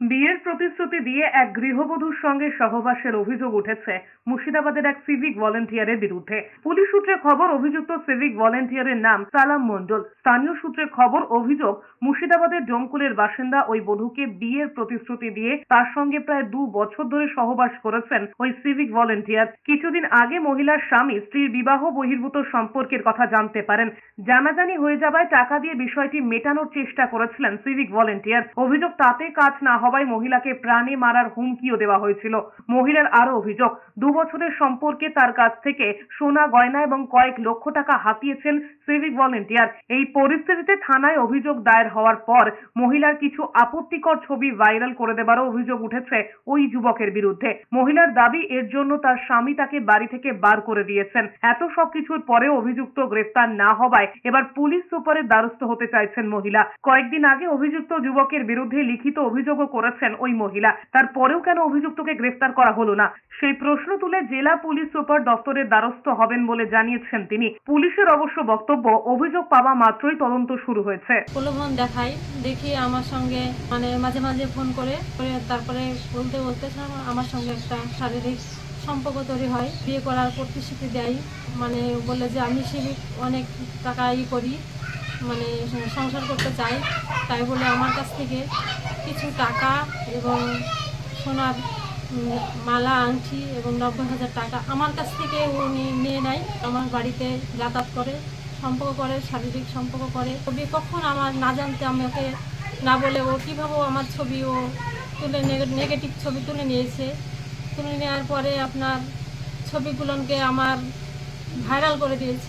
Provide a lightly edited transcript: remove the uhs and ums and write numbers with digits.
বিয়ের প্রতিশ্রুতি দিয়ে এক গৃহবধূর সঙ্গে সহবাসের অভিযোগ উঠেছে মুর্শিদাবাদের এক সিভিক ভলেন্টিয়ারের বিরুদ্ধে। পুলিশ সূত্রে খবর, অভিযুক্ত সিভিক ভলেন্টিয়ারের নাম সালাম মণ্ডল। স্থানীয় সূত্রে খবর, অভিযোগ মুর্শিদাবাদের ডোমকুলের বাসিন্দা ওই বধূকে বিয়ের প্রতিশ্রুতি দিয়ে তার সঙ্গে প্রায় 2 বছর ধরে সহবাস করেছেন ওই সিভিক ভলেন্টিয়ার। কিছুদিন আগে মহিলার স্বামী স্ত্রীর বিবাহ বহির্ভূত সম্পর্কের কথা জানতে পারেন। জানাজানি হয়ে যাওয়ায় টাকা দিয়ে বিষয়টি মেটানোর চেষ্টা করেছিলেন সিভিক ভলেন্টিয়ার। অভিযোগ, তাতে কাজ না হওয়ায় মহিলাকে প্রাণে মারার হুমকিও দেওয়া হয়েছিল। মহিলার আরো অভিযোগ, 2 বছরের সম্পর্কে তার কাছ থেকে সোনা গয়না এবং কয়েক লক্ষ টাকা হাতিয়েছেন সিভিক ভলেন্টিয়ার। এই পরিস্থিতিতে থানায় অভিযোগ দায়ের হওয়ার পর মহিলার কিছু আপত্তিকর ছবি ভাইরাল করে দেওয়ারও অভিযোগ উঠেছে ওই যুবকের বিরুদ্ধে। মহিলার দাবি, এর জন্য তার স্বামী তাকে বাড়ি থেকে বার করে দিয়েছেন। এত সবকিছুর পরেও অভিযুক্ত গ্রেফতার না হওয়ায় এবার পুলিশ সুপারের দ্বারস্থ হতে চাইছেন মহিলা। কয়েকদিন আগে অভিযুক্ত যুবকের বিরুদ্ধে লিখিত অভিযোগও করেছেন ওই মহিলা। তারপরেও কেন অভিযুক্তকে গ্রেফতার করা হলো না, সেই প্রশ্ন তুলে জেলা পুলিশ সুপার দপ্তরের দ্বারস্থ হবেন বলে জানিয়েছেন তিনি। পুলিশের অবশ্য বক্তব্য, অভিযোগ পাওয়া মাত্রই তদন্ত শুরু হয়েছে। প্রলোভন দেখাই, দেখি আমার সঙ্গে মাঝে মাঝে ফোন করে তারপরে বলতে আমার সঙ্গে একটা শারীরিক সম্পর্ক তৈরি হয়। বিয়ে করার প্রতিশ্রুতি দেয়, বলে যে আমি সিভিক অনেক টাকা করি, সংসার করতে চাই, তাই বলে আমার কাছ থেকে কিছু টাকা এবং সোনার মালা, আংটি এবং 90,000 টাকা আমার কাছ থেকে উনি নিয়ে নেয়। আমার বাড়িতে যাতায়াত করে, সম্পর্ক করে, শারীরিক সম্পর্ক করে। ছবি কখন আমার না জানতে আমাকে না বলে ও কীভাবে আমার ছবি ও তুলে নেগেটিভ ছবি তুলে নিয়েছে। তুলে নেওয়ার পরে আপনার ছবিগুলোকে আমার ভাইরাল করে দিয়েছে।